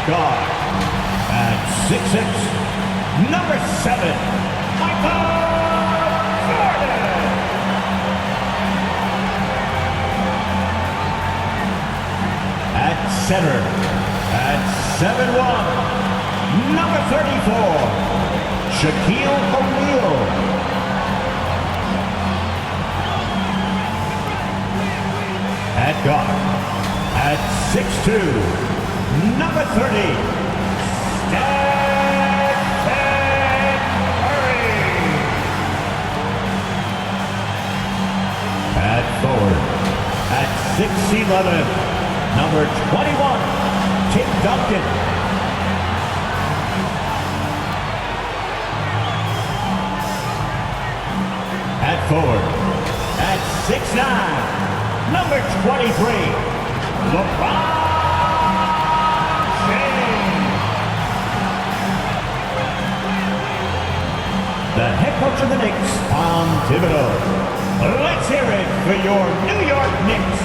guard. At 6'6", number 7, Michael Jordan. At center, at 7'1", number 34, Shaquille O'Neal. At guard, at 6'2", number 30, Stephen Curry. At forward, at 6'11", number 21, Tim Duncan. At forward, at 6'9", number 23, LeBron James. The head coach of the Knicks, Tom Thibodeau. Let's hear it for your New York Knicks.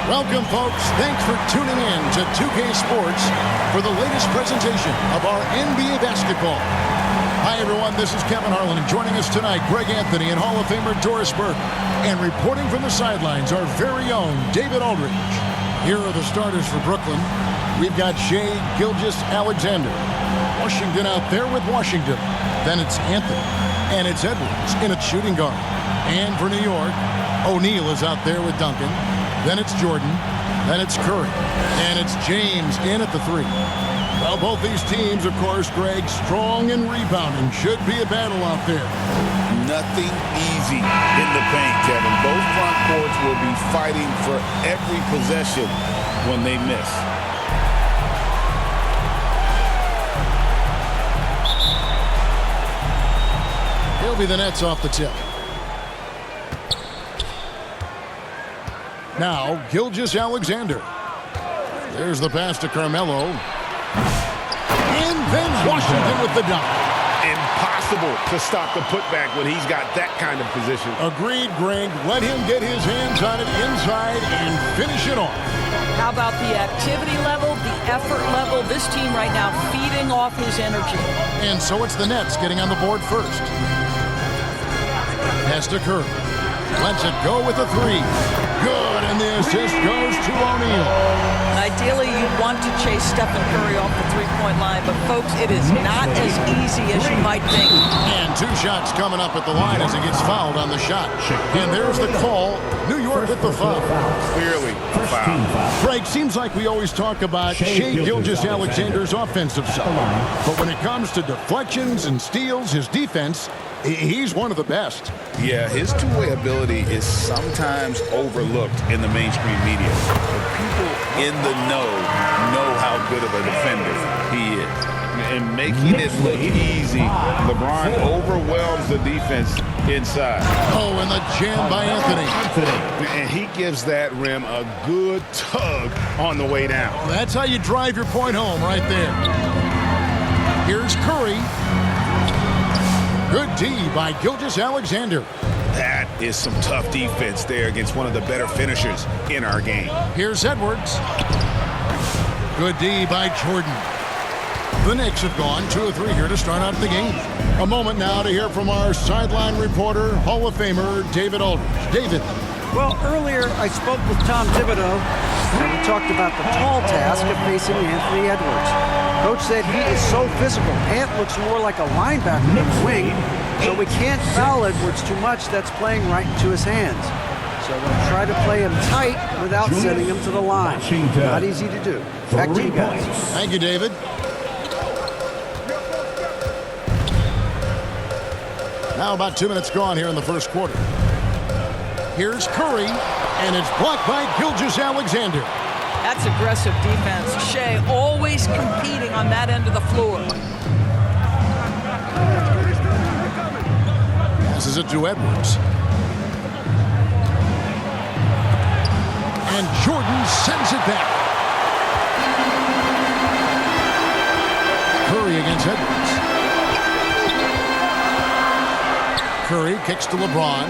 Welcome, folks. Thanks for tuning in to 2K Sports for the latest presentation of our NBA basketball. Hi, everyone. This is Kevin Harlan, and joining us tonight, Greg Anthony and Hall of Famer Doris Burke. And reporting from the sidelines, our very own David Aldridge. Here are the starters for Brooklyn. We've got Shai Gilgeous-Alexander. Washington out there with Washington. Then it's Anthony. And it's Edwards in at shooting guard. And for New York, O'Neal is out there with Duncan. Then it's Jordan. Then it's Curry. And it's James in at the 3. Well, both these teams, of course, Greg, strong and rebounding. Should be a battle out there. Nothing easy in the paint, Kevin. Both front courts will be fighting for every possession when they miss. He'll be the Nets off the tip. Now, Gilgeous-Alexander. There's the pass to Carmelo. And then Washington with the dunk. Impossible to stop the putback when he's got that kind of position. Agreed, Greg. Let him get his hands on it inside and finish it off. How about the activity level, the effort level? This team right now feeding off his energy. And so it's the Nets getting on the board first. Pass to Curry. Lets it go with a 3. Good, and the assist goes to O'Neal. And ideally, you want to chase Stephen Curry off the three-point line, but folks, it is not as easy as you might think. And 2 shots coming up at the line as he gets fouled on the shot. And there's the call. New York with the foul. Clearly a foul. Greg, seems like we always talk about Shai Gilgeous-Alexander's offensive side. But when it comes to deflections and steals, his defense, he's one of the best. Yeah, his two-way ability is sometimes overlooked in the mainstream media. But people in the know how good of a defender he is. And making it look easy, LeBron overwhelms the defense inside. Oh, and the jam by Anthony. And he gives that rim a good tug on the way down. Well, that's how you drive your point home right there. Here's Curry. Good D by Gilgeous-Alexander. That is some tough defense there against one of the better finishers in our game. Here's Edwards. Good D by Jordan. The Knicks have gone 2 of 3 here to start out the game. A moment now to hear from our sideline reporter, Hall of Famer David Aldridge. David. Well, earlier I spoke with Tom Thibodeau, and we talked about the tall task of facing Anthony Edwards. Coach said he is so physical. Ant looks more like a linebacker than a wing, so we can't foul Edwards too much. That's playing right into his hands. So they'll try to play him tight without sending him to the line. Not easy to do. Back to you guys. Thank you, David. Now about 2 minutes gone here in the first quarter. Here's Curry, and it's blocked by Gilgeous-Alexander. That's aggressive defense. Shai always competing on that end of the floor. Passes it to Edwards. And Jordan sends it back. Curry against Edwards. Curry kicks to LeBron.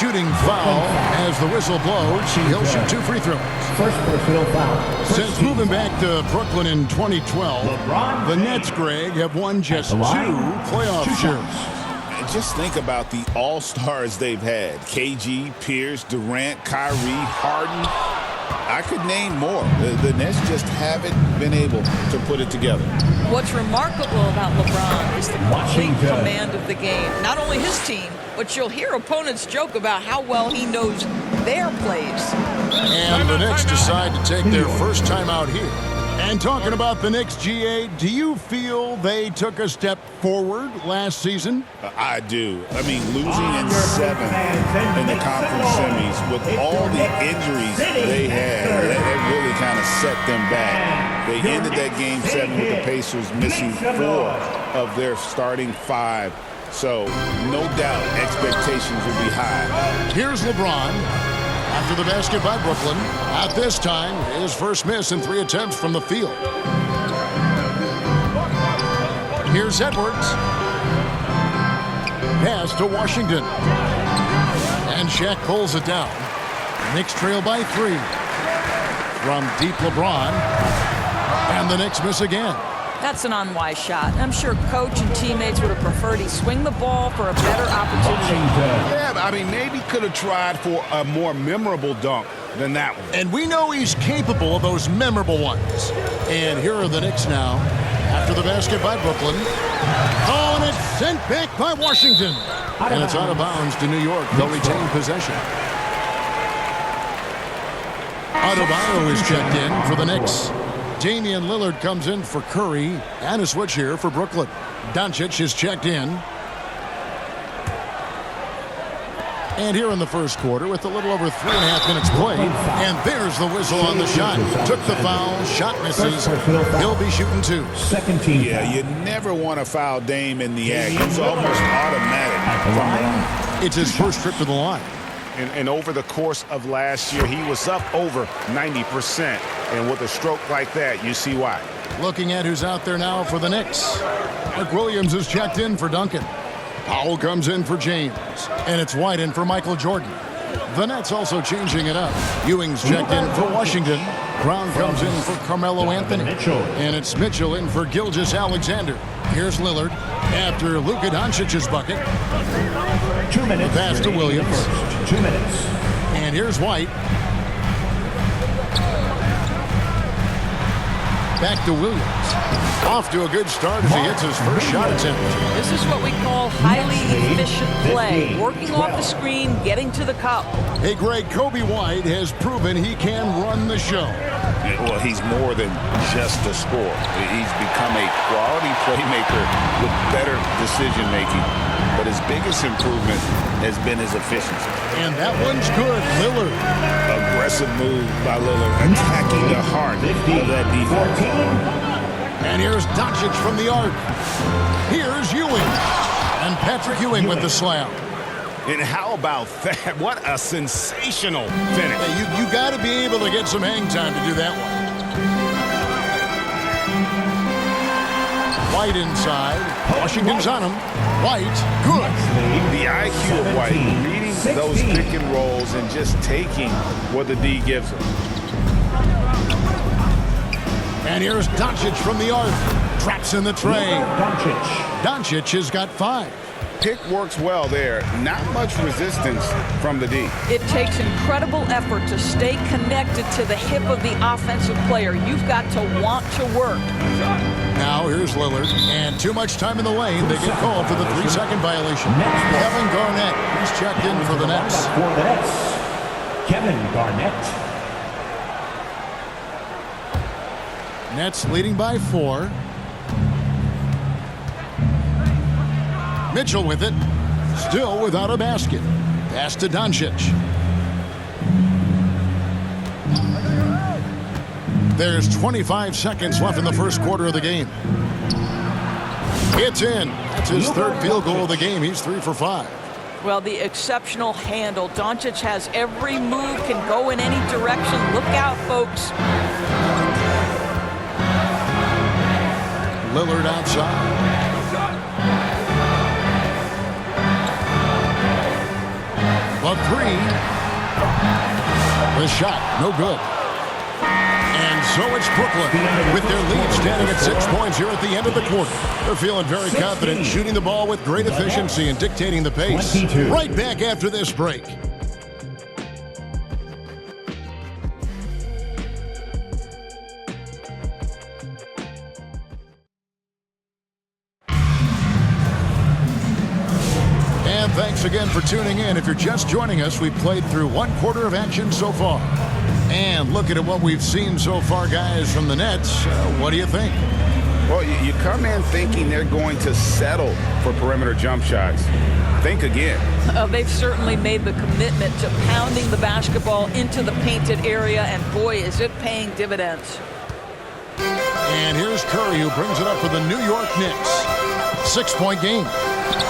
shooting foul as the whistle blows. He'll shoot 2 free throws. First personal foul. Since moving back to Brooklyn in 2012, the Nets, Greg, have won just 2 playoff shares. Just think about the all-stars they've had. KG, Pierce, Durant, Kyrie, Harden. I could name more. The Nets just haven't been able to put it together. What's remarkable about LeBron is the complete command of the game. Not only his team, but you'll hear opponents joke about how well he knows their plays. And the Knicks decide to take their first time out here. And talking about the Knicks, GA, do you feel they took a step forward last season? I do. I mean, losing in 7 in the conference semis with all the injuries they had, that really kind of set them back. They ended that game 7 with the Pacers missing 4 of their starting 5. So, no doubt, expectations will be high. Here's LeBron. After the basket by Brooklyn, at this time, his first miss in 3 attempts from the field. Here's Edwards. Pass to Washington. And Shaq pulls it down. Knicks trail by 3. From deep LeBron. And the Knicks miss again. That's an unwise shot. I'm sure coach and teammates would have preferred he swing the ball for a better opportunity. Yeah, I mean, maybe could have tried for a more memorable dunk than that one. And we know he's capable of those memorable ones. And here are the Knicks now. After the basket by Brooklyn. Oh, and it's sent back by Washington. And it's out of bounds to New York. They'll retain possession. Adebayo is checked in for the Knicks. Damian Lillard comes in for Curry, and a switch here for Brooklyn. Doncic is checked in. And here in the first quarter, with a little over 3.5 minutes played, and there's the whistle on the shot. Took the foul, shot misses. He'll be shooting 2. Second team. Yeah, you never want to foul Dame in the act. It's almost automatic. It's his first trip to the line. And over the course of last year, he was up over 90%. And with a stroke like that, you see why. Looking at who's out there now for the Knicks. Mark Williams is checked in for Duncan. Powell comes in for James. And it's White in for Michael Jordan. The Nets also changing it up. Ewing's checked in for Washington. Brown comes in for Carmelo Anthony. And it's Mitchell in for Gilgeous-Alexander. Here's Lillard after Luka Doncic's bucket. 2 minutes. Pass to Williams. 2 minutes. And here's White. Back to Williams. Off to a good start as he hits his first shot attempt. This is what we call highly efficient play. Working off the screen, getting to the cup. Hey, Greg, Kobe White has proven he can run the show. Well, he's more than just a scorer. He's become a quality playmaker with better decision-making. But his biggest improvement has been his efficiency. And that one's good. Lillard. Aggressive move by Lillard, attacking the heart of that defense. And here's Doncic from the arc. Here's Ewing. And Patrick Ewing with the slam. And how about that? What a sensational finish. Hey, you got to be able to get some hang time to do that one. White inside. Washington's on him. White, good. The IQ of White, reading those pick and rolls and just taking what the D gives him. And here's Doncic from the arc. Traps in the tray. Doncic has got 5. Pick works well there. Not much resistance from the D. It takes incredible effort to stay connected to the hip of the offensive player. You've got to want to work. Now here's Lillard. And too much time in the lane. They get called for the 3-second violation. Kevin Garnett is checked in for the Nets. For the Nets, Kevin Garnett. Nets leading by 4. Mitchell with it. Still without a basket. Pass to Doncic. There's 25 seconds left in the first quarter of the game. It's in. That's his 3rd field goal of the game. He's 3 for 5. Well, the exceptional handle. Doncic has every move, can go in any direction. Look out, folks. Lillard outside. The three. The shot, no good. And so it's Brooklyn with their lead standing at 6 points here at the end of the quarter. They're feeling very confident, shooting the ball with great efficiency and dictating the pace. 22. Right back after this break. And thanks again for tuning in. If you're just joining us, we've played through 1 quarter of action so far. And looking at what we've seen so far, guys, from the Nets, what do you think? Well, you come in thinking they're going to settle for perimeter jump shots. Think again. They've certainly made the commitment to pounding the basketball into the painted area, and boy, is it paying dividends. And here's Curry, who brings it up for the New York Knicks. 6-point game.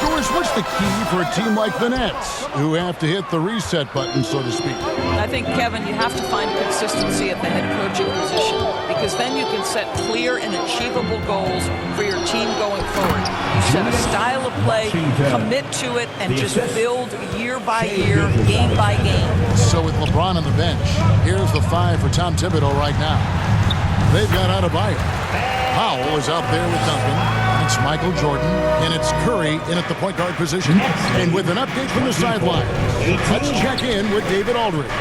Doris, what's the key for a team like the Nets, who have to hit the reset button, so to speak? I think, Kevin, you have to find consistency at the head coaching position, because then you can set clear and achievable goals for your team going forward. You set a style of play, commit to it, and just build year by year, game by game. So with LeBron on the bench, here's the 5 for Tom Thibodeau right now. They've got Adebayo. Powell is out there with Duncan. It's Michael Jordan, and it's Curry in at the point guard position. And with an update from the sideline, let's check in with David Aldridge.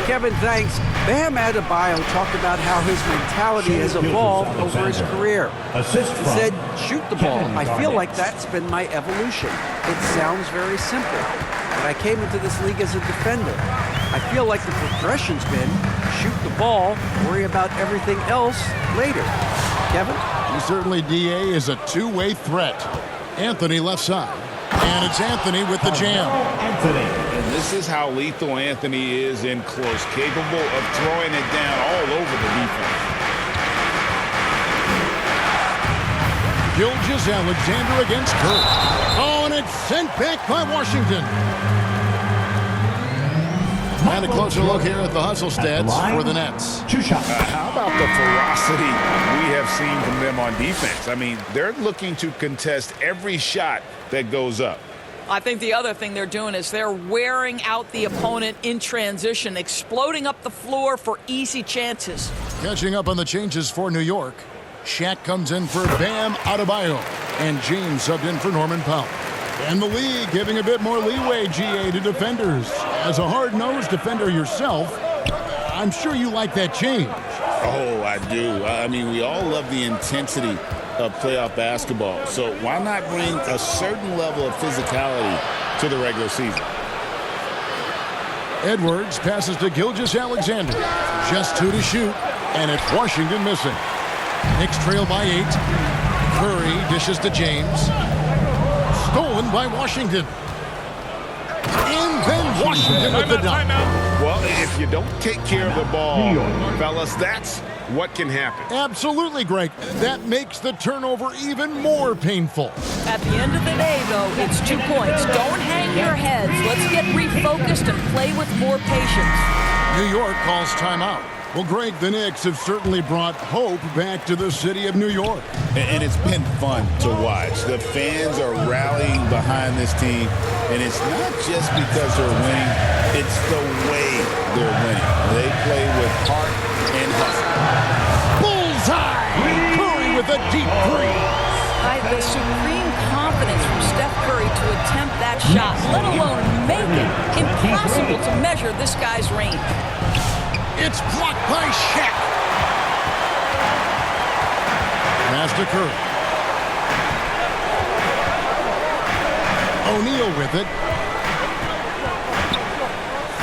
Kevin, thanks. Bam Adebayo talked about how his mentality has evolved over his career. He said, shoot the ball. I feel like that's been my evolution. It sounds very simple, but I came into this league as a defender. I feel like the progression's been shoot the ball, worry about everything else later. Kevin? He certainly, DA, is a two-way threat. Anthony left side. And it's Anthony with the jam. And this is how lethal Anthony is in close, capable of throwing it down all over the defense. Gilgeous-Alexander against Curry. Oh, and it's sent back by Washington. And a closer look here at the hustle stats for the Nets. How about the ferocity we have seen from them on defense? I mean, they're looking to contest every shot that goes up. I think the other thing they're doing is they're wearing out the opponent in transition, exploding up the floor for easy chances. Catching up on the changes for New York. Shaq comes in for Bam Adebayo. And James subbed in for Norman Powell. And the league giving a bit more leeway, GA, to defenders. As a hard-nosed defender yourself, I'm sure you like that change. Oh, I do. I mean, we all love the intensity of playoff basketball. So why not bring a certain level of physicality to the regular season? Edwards passes to Gilgeous-Alexander. Just 2 to shoot, and it's Washington missing. Knicks trail by 8. Curry dishes to James. Stolen by Washington. And then Washington with the dunk. Well, if you don't take care of the ball, fellas, that's what can happen. Absolutely, Greg. That makes the turnover even more painful. At the end of the day, though, it's 2 points. Don't hang your heads. Let's get refocused and play with more patience. New York calls timeout. Well, Greg, the Knicks have certainly brought hope back to the city of New York. And it's been fun to watch. The fans are rallying behind this team, and it's not just because they're winning, it's the way they're winning. They play with heart and hustle. Bullseye! Curry with a deep three. The supreme confidence from Steph Curry to attempt that shot, let alone make it. Impossible to measure this guy's range. It's blocked by Shaq. Pass to Curry. O'Neal with it.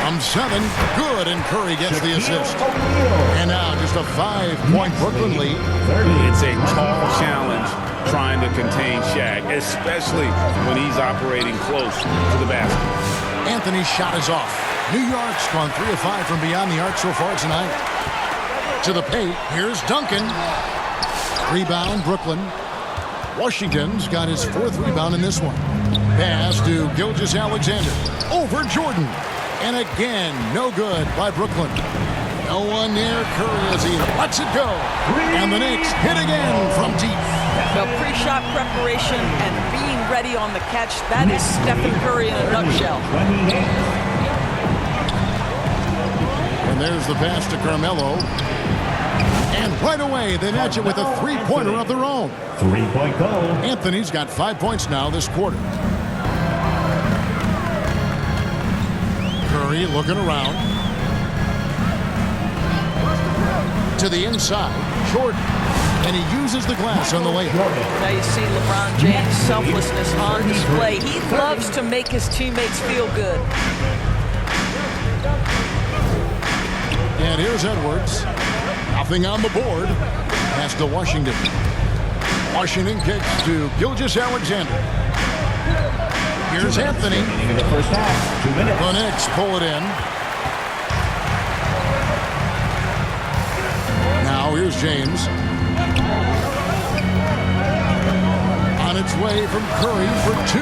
From 7, good, and Curry gets the assist. And now just a 5-point Brooklyn lead. It's a tall challenge trying to contain Shaq, especially when he's operating close to the basket. Anthony's shot is off. New York's gone 3 of 5 from beyond the arc so far tonight. To the paint, here's Duncan. Rebound, Brooklyn. Washington's got his 4th rebound in this one. Pass to Gilgeous-Alexander. Over Jordan. And again, no good by Brooklyn. No one near Curry as he lets it go. And the Knicks hit again from deep. Well, pre-shot preparation and being ready on the catch, that is Stephen Curry in a nutshell. there's the pass to Carmelo. And right away, they match it with a three-pointer of their own. 3-point goal. Anthony's got 5 points now this quarter. Curry looking around. To the inside, Jordan. And he uses the glass on the layup. Now you see LeBron James' selflessness on display. He loves to make his teammates feel good. And here's Edwards. Nothing on the board. Pass to Washington. Washington kicks to Gilgeous-Alexander. Here's Anthony. In the first half, 2 minutes. The Knicks pull it in. Now here's James. On its way from Curry for 2.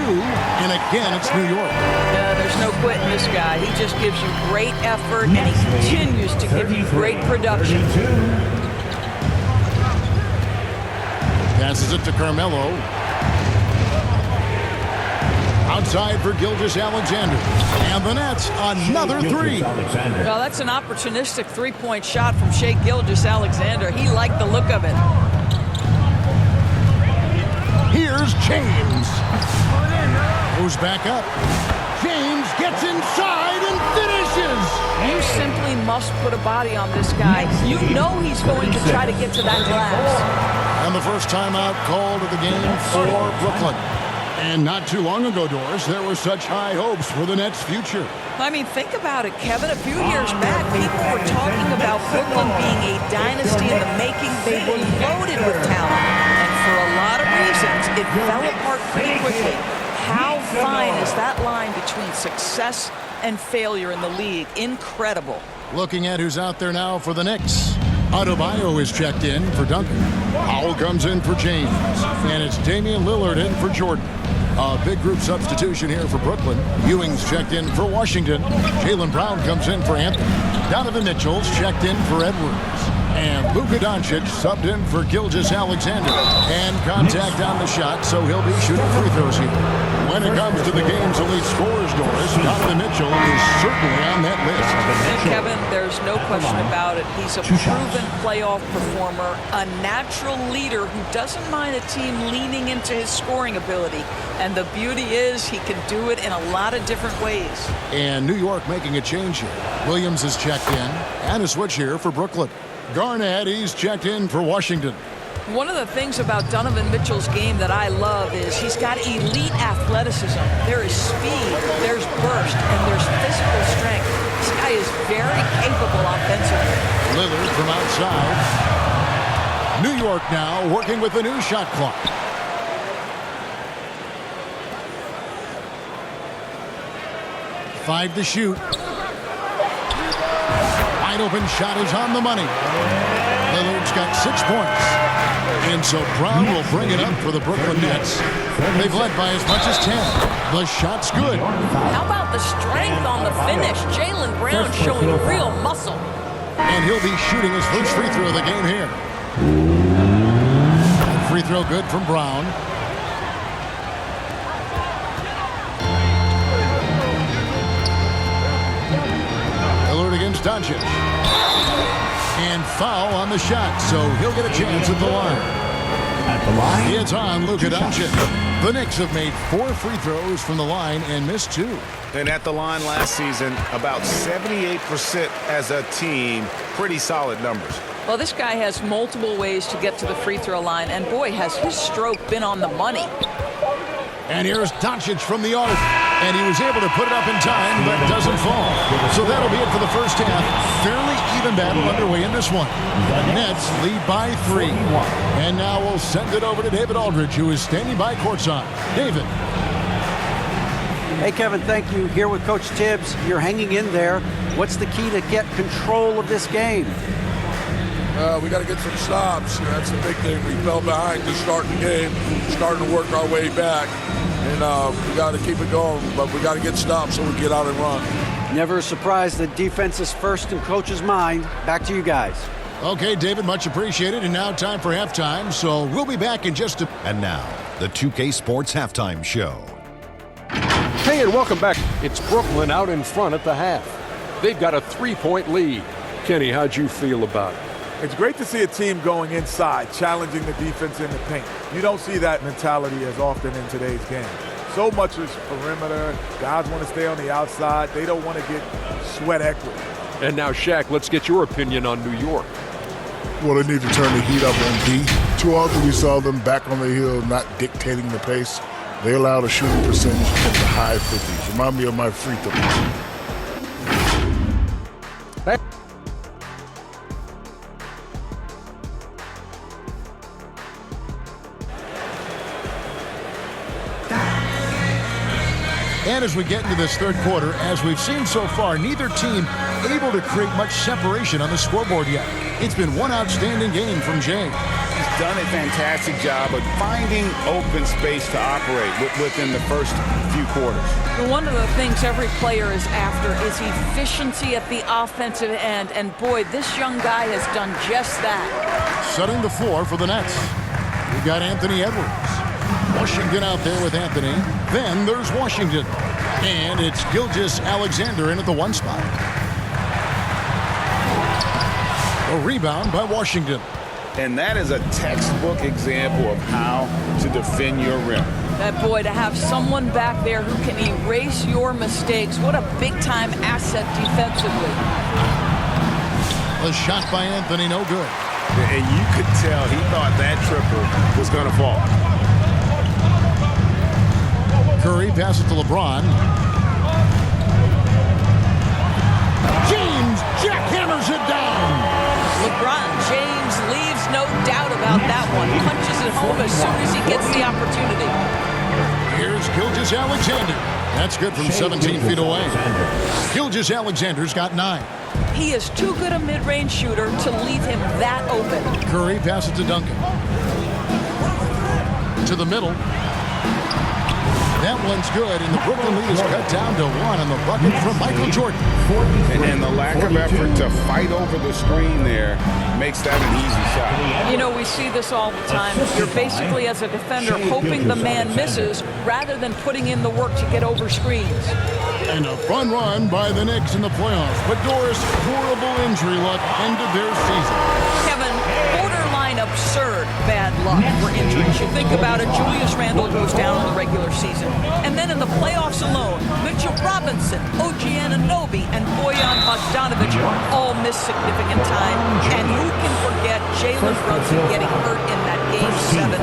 And again, it's New York. There's no quitting this guy. He just gives you great effort, and he continues to give you great production. Passes it to Carmelo. Outside for Gilgeous-Alexander. And the Nets, another 3. Well, that's an opportunistic three-point shot from Shai Gilgeous-Alexander. He liked the look of it. Here's James. Goes back up. James gets inside and finishes. You simply must put a body on this guy. You know he's going to try to get to that glass. And the first timeout called of the game for Brooklyn. And not too long ago, Doris, there were such high hopes for the Nets' future. I mean, think about it, Kevin. A few years back, people were talking about Brooklyn being a dynasty in the making. They were loaded with talent. And for a lot of reasons, it fell apart pretty quickly. How fine is that line between success and failure in the league? Incredible. Looking at who's out there now for the Knicks. Adebayo is checked in for Duncan. Powell comes in for James. And it's Damian Lillard in for Jordan. A big group substitution here for Brooklyn. Ewing's checked in for Washington. Jaylen Brown comes in for Anthony. Donovan Mitchell's checked in for Edwards. And Luka Doncic subbed in for Gilgeous-Alexander. And contact on the shot, so he'll be shooting free throws here. When it comes to the game's elite scorers, Doris, Donovan Mitchell is certainly on that list. And Kevin, there's no question about it. He's a proven playoff performer, a natural leader who doesn't mind a team leaning into his scoring ability. And the beauty is he can do it in a lot of different ways. And New York making a change here. Williams is checked in. And a switch here for Brooklyn. Garnett, he's checked in for Washington. One of the things about Donovan Mitchell's game that I love is he's got elite athleticism. There is speed, there's burst, and there's physical strength. This guy is very capable offensively. Lillard from outside. New York now working with the new shot clock. Five to shoot. Wide open shot is on the money. Lillard's got 6 points. And so Brown will bring it up for the Brooklyn Nets. They've led by as much as 10. The shot's good. How about the strength on the finish? Jaylen Brown showing real muscle. And he'll be shooting his first free throw of the game here. Free throw good from Brown. Lillard against Doncic. And foul on the shot, so he'll get a chance at the line. At the line, It's on Luka Doncic. The Knicks have made 4 free throws from the line and missed 2. And at the line last season, about 78% as a team. Pretty solid numbers. Well, this guy has multiple ways to get to the free throw line, and boy, has his stroke been on the money. And here's Doncic from the arc. And he was able to put it up in time, but doesn't fall. So that'll be it for the first half. Fairly even battle underway in this one. Nets lead by 3. And now we'll send it over to David Aldridge, who is standing by courtside. David. Hey, Kevin, thank you. Here with Coach Tibbs. You're hanging in there. What's the key to get control of this game? We got to get some stops. That's the big thing. We fell behind to start the game, starting to work our way back. And we got to keep it going, but we got to get stops so we get out and run. Never a surprise that defense is first in Coach's mind. Back to you guys. Okay, David, much appreciated. And now time for halftime, so we'll be back in just a... And now, the 2K Sports Halftime Show. Hey, and welcome back. It's Brooklyn out in front at the half. They've got a 3-point lead. Kenny, how'd you feel about it? It's great to see a team going inside, challenging the defense in the paint. You don't see that mentality as often in today's game. So much is perimeter. Guys want to stay on the outside. They don't want to get sweat equity. And now, Shaq, let's get your opinion on New York. Well, they need to turn the heat up on D. Too often we saw them back on the hill, not dictating the pace. They allowed a shooting percentage in the high 50s. Remind me of my free throw. And as we get into this third quarter, as we've seen so far, neither team able to create much separation on the scoreboard yet. It's been one outstanding game from Jay. He's done a fantastic job of finding open space to operate within the first few quarters. One of the things every player is after is efficiency at the offensive end. And boy, this young guy has done just that. Setting the floor for the Nets. We've got Anthony Edwards. Washington out there with Anthony. Then there's Washington. And it's Gilgeous-Alexander in at the 1 spot. A rebound by Washington. And that is a textbook example of how to defend your rim. That boy, to have someone back there who can erase your mistakes, what a big-time asset defensively. A shot by Anthony, no good. And you could tell he thought that triple was going to fall. Curry passes to LeBron. James jackhammers it down. LeBron James leaves no doubt about that one. Punches it home as soon as he gets the opportunity. Here's Gilgeous-Alexander. That's good from 17 feet away. Gilgeous-Alexander's got 9. He is too good a mid-range shooter to leave him that open. Curry passes to Duncan. To the middle. That one's good, and the Brooklyn lead is cut down to 1 on the bucket from Michael Jordan. And the lack of effort to fight over the screen there makes that an easy shot. You know, we see this all the time. You're basically, as a defender, hoping the man misses rather than putting in the work to get over screens. And a fun run by the Knicks in the playoffs. But Doris, horrible injury luck ended their season. Kevin, borderline absurd bad luck for injuries. You think about it, Julius Randle goes down in the regular season. And then in the playoffs alone, Mitchell Robinson, OG Anunoby, and Bojan Bogdanovic all miss significant time. And who can forget Jalen Brunson getting hurt in that Game 7?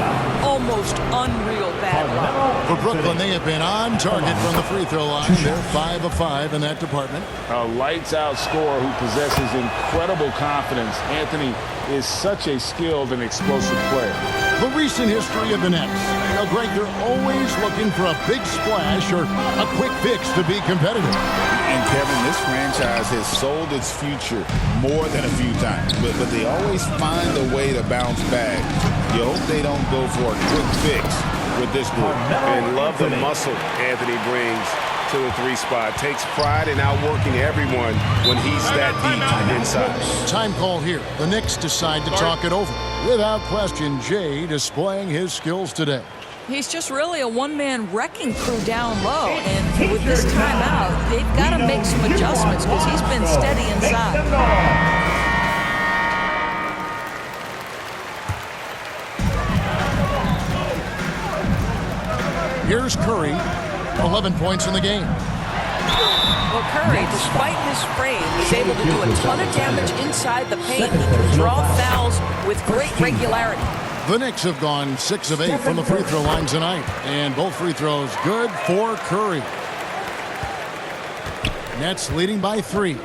Almost unreal bad luck. For Brooklyn, they have been on target from the free throw line. They're 5 of 5 in that department. A lights-out scorer who possesses incredible confidence. Anthony is such a skilled and explosive player. The recent history of the Nets. You know, Greg, they're always looking for a big splash or a quick fix to be competitive. And Kevin, this franchise has sold its future more than a few times, but they always find a way to bounce back. You hope they don't go for a quick fix with this group. And love the muscle Anthony brings to the 3 spot. Takes pride in outworking everyone when he's that deep inside. Time call here. The Knicks decide to talk it over. Without question, Jay displaying his skills today. He's just really a one-man wrecking crew down low. And with this timeout, they've got to make some adjustments because he's been steady inside. Here's Curry, 11 points in the game. Well, Curry, despite his frame, is able to do a ton of damage inside the paint. He can draw fouls with great regularity. The Knicks have gone 6 of 8 from the free throw line tonight. And both free throws good for Curry. Nets leading by 3.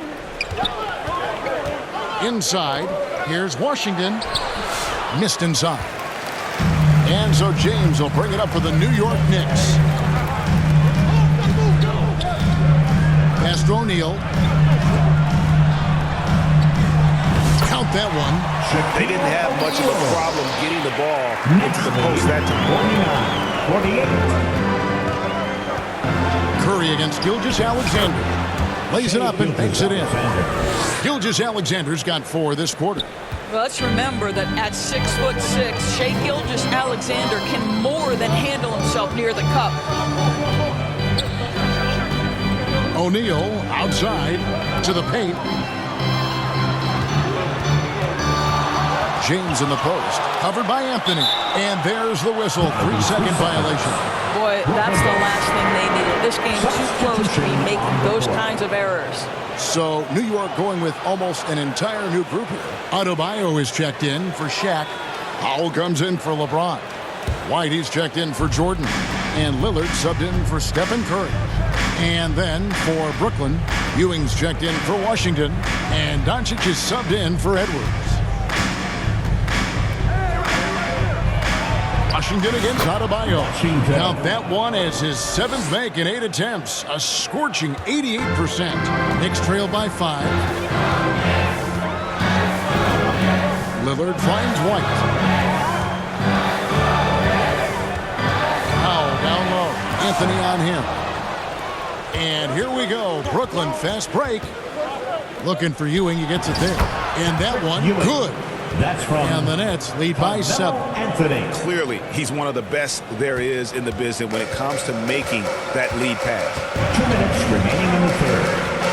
Inside, here's Washington. Missed inside. And so James will bring it up for the New York Knicks. Pass to O'Neal. Count that one. They didn't have much of a problem getting the ball into the post that time. 49, 48. Curry against Gilgeous-Alexander. Lays it up and banks it in. Gilgeous-Alexander's got 4 this quarter. Well, let's remember that at 6'6", Shai Gilgeous-Alexander can more than handle himself near the cup. O'Neal outside to the paint. James in the post. Covered by Anthony. And there's the whistle. 3-second violation. Boy, that's the last thing they needed. This game's too close to be making those kinds of errors. So New York going with almost an entire new group here. Adebayo is checked in for Shaq. Powell comes in for LeBron. Whitey's checked in for Jordan. And Lillard subbed in for Stephen Curry. And then for Brooklyn, Ewing's checked in for Washington. And Doncic is subbed in for Edwards. Washington against Adebayo. Count that one as his 7th make in 8 attempts. A scorching 88%. Knicks trail by 5. Lillard finds White. Powell down low. Anthony on him. And here we go. Brooklyn fast break. Looking for Ewing. He gets it there. And that one, good. That's from and the Nets lead by 7. Anthony. Clearly, he's one of the best there is in the business when it comes to making that lead pass. 2 minutes remaining in the third.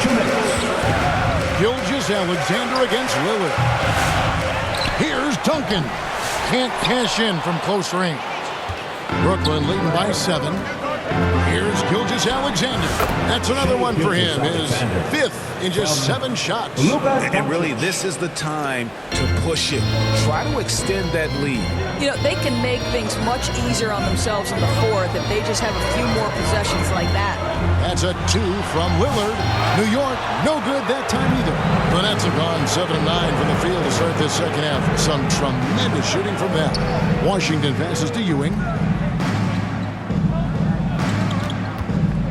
2 minutes. Gilgeous-Alexander against Lillard. Here's Duncan. Can't cash in from close range. Brooklyn leading by 7. Here's Gilgeous-Alexander. That's another one for him. His 5th in just 7 shots. And really, this is the time to push it. Try to extend that lead. You know, they can make things much easier on themselves in the 4th if they just have a few more possessions like that. That's a 2 from Lillard. New York, no good that time either. The Nets have gone 7-9 from the field to start this second half. Some tremendous shooting from them. Washington passes to Ewing.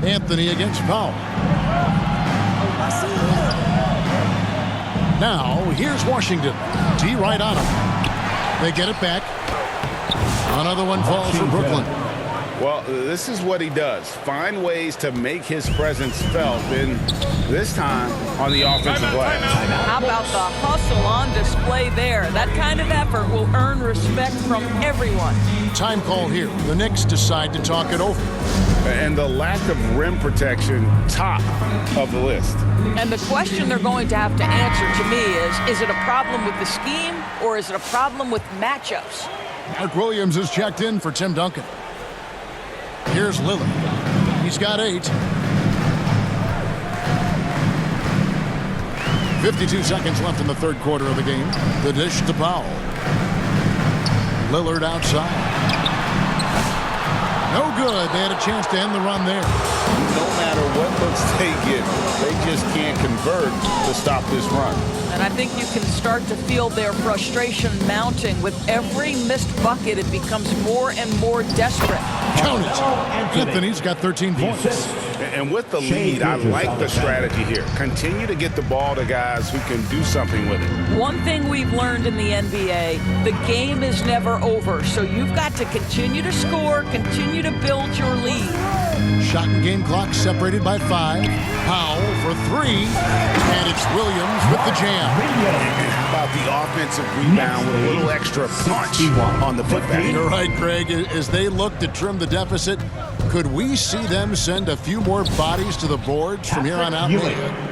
Anthony against Powell. Now, here's Washington. D right on him. They get it back. Another one falls for Brooklyn. Well, this is what he does. Find ways to make his presence felt, and this time on the offensive glass. How about the hustle on display there? That kind of effort will earn respect from everyone. Time call here. The Knicks decide to talk it over. And the lack of rim protection, top of the list. And the question they're going to have to answer to me is it a problem with the scheme or is it a problem with matchups? Mark Williams is checked in for Tim Duncan. Here's Lillard. He's got 8. 52 seconds left in the third quarter of the game. The dish to Powell. Lillard outside. No good. They had a chance to end the run there. No matter what looks they get, they just can't convert to stop this run. And I think you can start to feel their frustration mounting. With every missed bucket, it becomes more and more desperate. Count it. Anthony's got 13 points. And with the lead, I like the strategy here. Continue to get the ball to guys who can do something with it. One thing we've learned in the NBA, the game is never over. So you've got to continue to score, continue to build your lead. Shot and game clock separated by 5. Powell for 3. And it's Williams with the jam. How about the offensive rebound with a little extra punch on the putback? You're right, Craig. As they look to trim the deficit, could we see them send a few more bodies to the boards from here on out?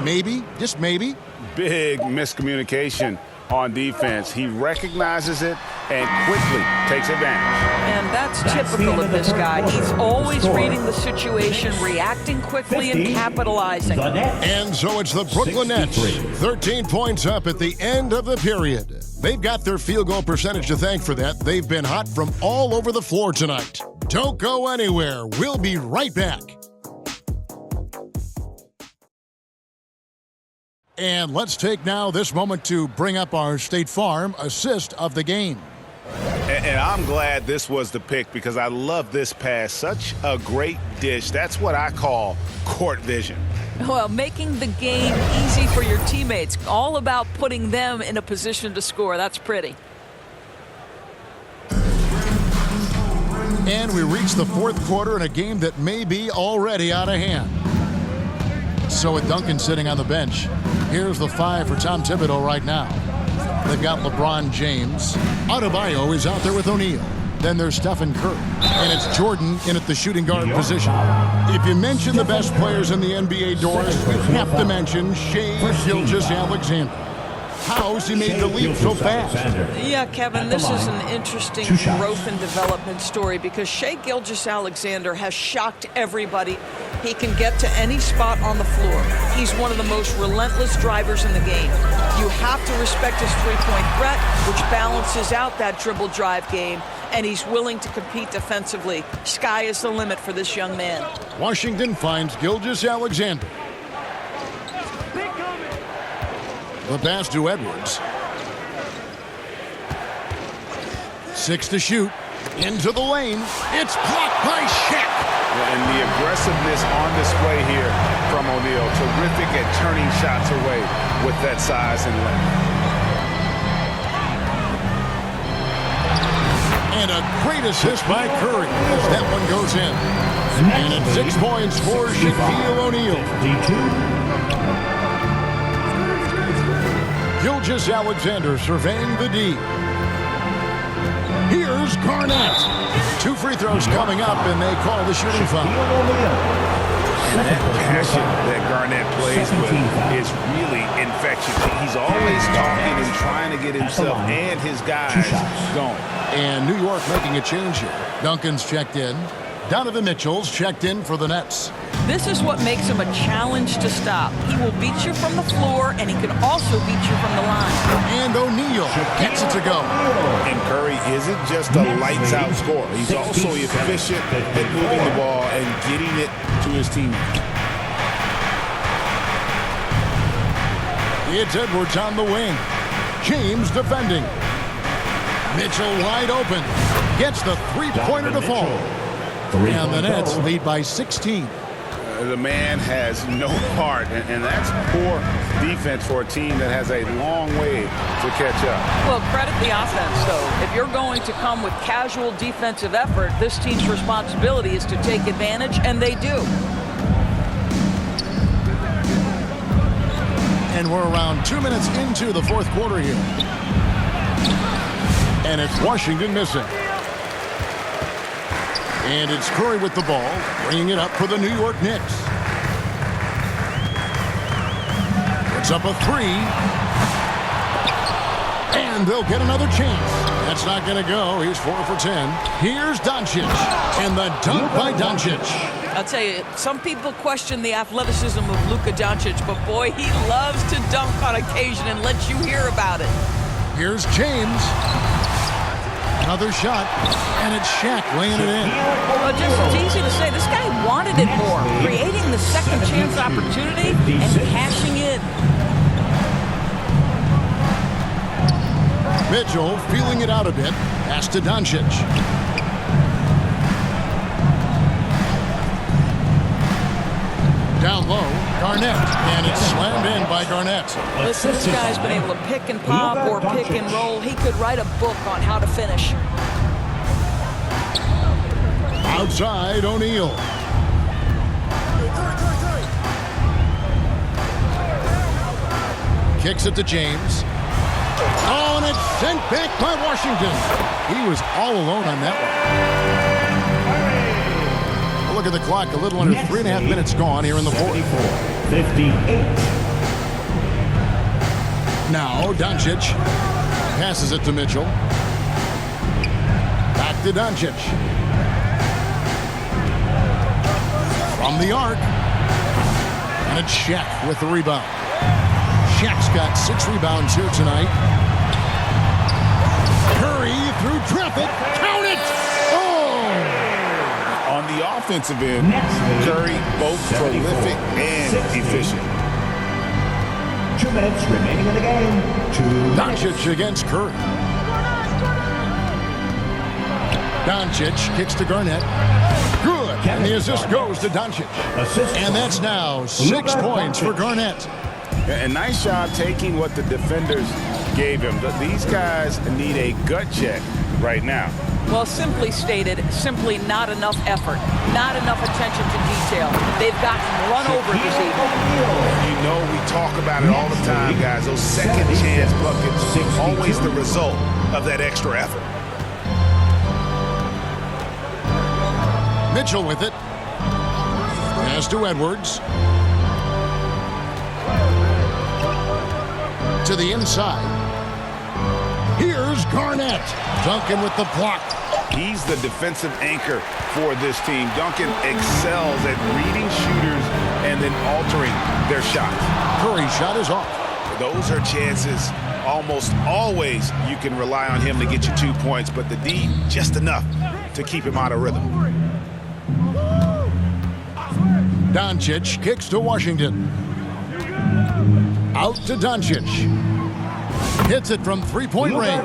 Maybe, just maybe. Big miscommunication on defense. He recognizes it and quickly takes advantage. And that's typical of this guy. He's always reading the situation, reacting quickly, and capitalizing. And so it's the Brooklyn Nets, 13 points up at the end of the period. They've got their field goal percentage to thank for that. They've been hot from all over the floor tonight. Don't go anywhere. We'll be right back. And let's take now this moment to bring up our State Farm assist of the game. And I'm glad this was the pick because I love this pass. Such a great dish. That's what I call court vision. Well, making the game easy for your teammates. All about putting them in a position to score. That's pretty. And we reach the fourth quarter in a game that may be already out of hand. So with Duncan sitting on the bench, here's the 5 for Tom Thibodeau right now. They've got LeBron James. Adebayo is out there with O'Neal. Then there's Stephen Curry. And it's Jordan in at the shooting guard position. If you mention the best players in the NBA doors, you have to mention Shai Gilgeous-Alexander. How's he made the leap so fast? Yeah, Kevin, this is an interesting growth and development story because Shai Gilgeous-Alexander has shocked everybody. He can get to any spot on the floor. He's one of the most relentless drivers in the game. You have to respect his three-point threat, which balances out that dribble drive game, and he's willing to compete defensively. Sky is the limit for this young man. Washington finds Gilgeous-Alexander. The pass to Edwards. 6 to shoot. Into the lane. It's blocked by Shaq. And the aggressiveness on display here from O'Neal. Terrific at turning shots away with that size and length. And a great assist by Curry as that one goes in. And it's 6 points for Shaquille O'Neal. Gilgeous-Alexander surveying the D. Here's Garnett. 2 free throws coming up, and they call the shooting foul. And that passion that Garnett plays with is really infectious. He's always talking and trying to get himself and his guys going. And New York making a change here. Duncan's checked in. Donovan Mitchell's checked in for the Nets. This is what makes him a challenge to stop. He will beat you from the floor, and he can also beat you from the line. And O'Neal gets it to go. And Curry isn't just a lights-out scorer. He's also efficient at moving the ball and getting it to his teammates. It's Edwards on the wing. James defending. Mitchell wide open. Gets the three-pointer to fall. And the Nets lead by 16. The man has no heart, and that's poor defense for a team that has a long way to catch up. Well, credit the offense, though. If you're going to come with casual defensive effort, this team's responsibility is to take advantage, and they do. And we're around 2 minutes into the fourth quarter here. And it's Washington missing. And it's Curry with the ball, bringing it up for the New York Knicks. It's up a 3. And they'll get another chance. That's not going to go. He's 4 for 10. Here's Doncic. And the dunk by Doncic. I'll tell you, some people question the athleticism of Luka Doncic, but boy, he loves to dunk on occasion and let you hear about it. Here's James. Another shot, and it's Shaq laying it in. Well, it's easy to say. This guy wanted it more, creating the second chance opportunity and cashing in. Mitchell feeling it out a bit. Pass to Doncic. Down low, Garnett, and it's slammed in by Garnett. Listen, this guy's been able to pick and pop or pick and roll. He could write a book on how to finish. Outside, O'Neal. Kicks it to James. Oh, and it's sent back by Washington. He was all alone on that one. Look at the clock, a little under 3.5 minutes gone here in the fourth. 58. Now, Doncic passes it to Mitchell. Back to Doncic. From the arc. And it's Shaq with the rebound. Shaq's got 6 rebounds here tonight. Curry through traffic. Count it! On the offensive end, Curry both prolific and efficient. 2 minutes remaining in the game. Doncic against Curry. Doncic kicks to Garnett. Good. And the assist goes to Doncic. And that's now 6 points for Garnett. A nice job taking what the defenders gave him. These guys need a gut check right now. Well, simply stated, simply not enough effort, not enough attention to detail. They've gotten run over this evening. You know, we talk about it all the time, guys. Those second chance buckets, always the result of that extra effort. Mitchell with it. Pass to Edwards. to the inside. Here's Garnett. Duncan with the block. He's the defensive anchor for this team. Duncan excels at reading shooters and then altering their shots. Curry's shot is off. Those are chances. Almost always you can rely on him to get you 2 points, but the D just enough to keep him out of rhythm. Doncic kicks to Washington. Out to Doncic. Hits it from three-point range.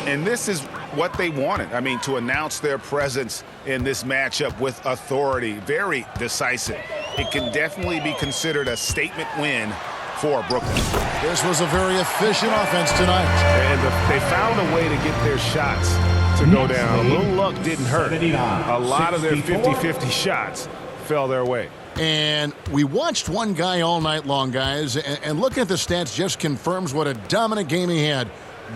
And this is what they wanted. I mean, to announce their presence in this matchup with authority. Very decisive. It can definitely be considered a statement win for Brooklyn. This was a very efficient offense tonight. And they found a way to get their shots to go down. A little luck didn't hurt. A lot of their 50-50 shots fell their way. And we watched one guy all night long, guys, and looking at the stats just confirms what a dominant game he had.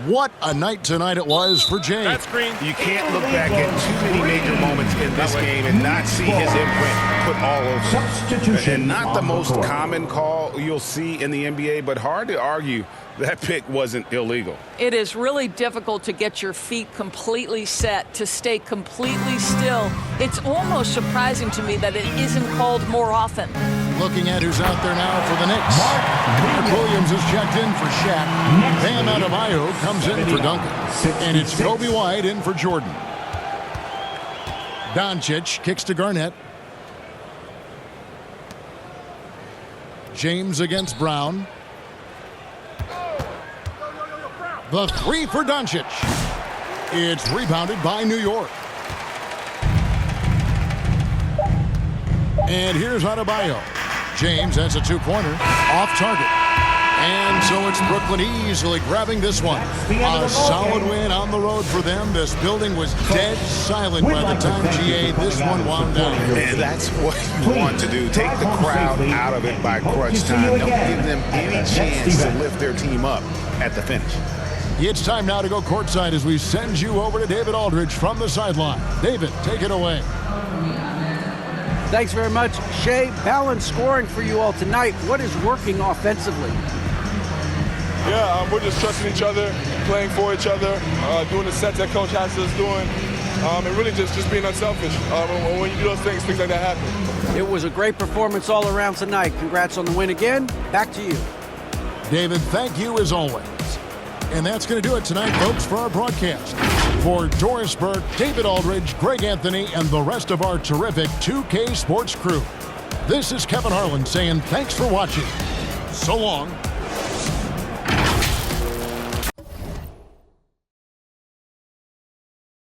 What a night tonight it was for James. That's green. You can't look back at too many major moments in this game and not see his imprint put all over. Substitution. And not the most common call you'll see in the NBA, but hard to argue that pick wasn't illegal. It is really difficult to get your feet completely set, to stay completely still. It's almost surprising to me that it isn't called more often. Looking at who's out there now for the Knicks. Mark Williams is checked in for Shaq. Bam Adebayo comes in for Duncan. And it's Kobe White in for Jordan. Doncic kicks to Garnett. James against Brown. The three for Doncic. It's rebounded by New York. And here's Adebayo. James has a two-pointer off target. And so it's Brooklyn easily grabbing this one. A solid win on the road for them. This building was dead silent by the time GA this one wound down. And that's what you want to do. Take the crowd out of it by crunch time. Don't give them any chance to lift their team up at the finish. It's time now to go courtside as we send you over to David Aldridge from the sideline. David, take it away. Thanks very much, Shea. Balanced scoring for you all tonight. What is working offensively? Yeah, we're just trusting each other, playing for each other, doing the sets that Coach has us doing, and really just being unselfish. When you do those things like that happen. It was a great performance all around tonight. Congrats on the win again. Back to you. David, thank you as always. And that's going to do it tonight, folks, for our broadcast. For Doris Burke, David Aldridge, Greg Anthony, and the rest of our terrific 2K Sports crew, this is Kevin Harlan saying thanks for watching. So long.